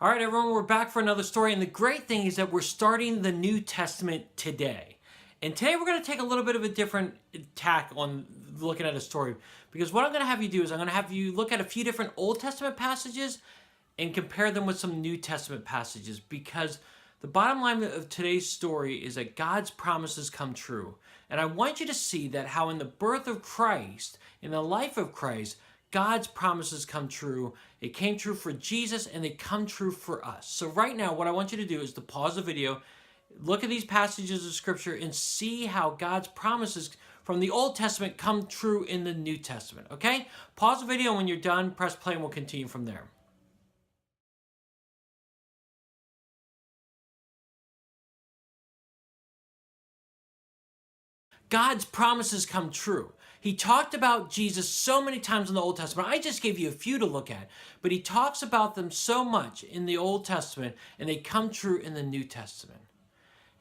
All right, everyone, we're back for another story. And the great thing is that we're starting the New Testament today. And today we're going to take a little bit of a different tack on looking at a story. Because what I'm going to have you do is I'm going to have you look at a few different Old Testament passages and compare them with some New Testament passages. Because the bottom line of today's story is that God's promises come true. And I want you to see that how in the birth of Christ, in the life of Christ, God's promises come true. It came true for Jesus and they come true for us. So right now, what I want you to do is to pause the video, look at these passages of scripture and see how God's promises from the Old Testament come true in the New Testament, okay? Pause the video, and when you're done, press play and we'll continue from there. God's promises come true. He talked about Jesus so many times in the Old Testament. I just gave you a few to look at, but he talks about them so much in the Old Testament, and they come true in the New Testament.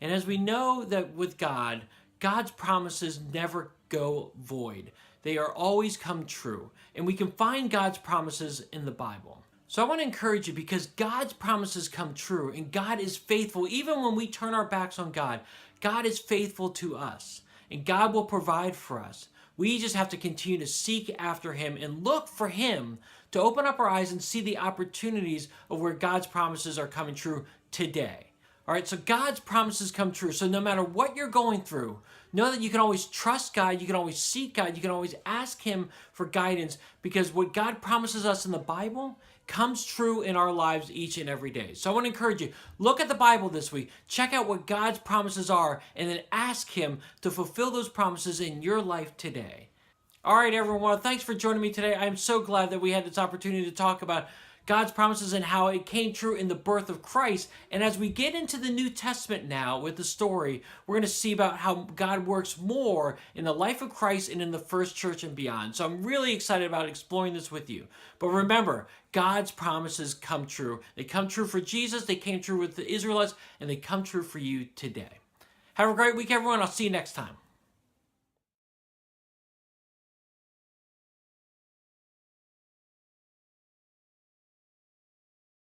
And as we know that with God, God's promises never go void. They are always come true. And we can find God's promises in the Bible. So I want to encourage you, because God's promises come true and God is faithful. Even when we turn our backs on God, God is faithful to us and God will provide for us. We just have to continue to seek after him and look for him to open up our eyes and see the opportunities of where God's promises are coming true today. All right, so God's promises come true. So no matter what you're going through, know that you can always trust God, you can always seek God, you can always ask him for guidance, because what God promises us in the Bible comes true in our lives each and every day. So I want to encourage you, look at the Bible this week, check out what God's promises are, and then ask him to fulfill those promises in your life today. All right, everyone, well, thanks for joining me today. I'm so glad that we had this opportunity to talk about God's promises and how it came true in the birth of Christ. And as we get into the New Testament now with the story, we're going to see about how God works more in the life of Christ and in the first church and beyond. So I'm really excited about exploring this with you. But remember, God's promises come true. They come true for Jesus, they came true with the Israelites, and they come true for you today. Have a great week, everyone. I'll see you next time.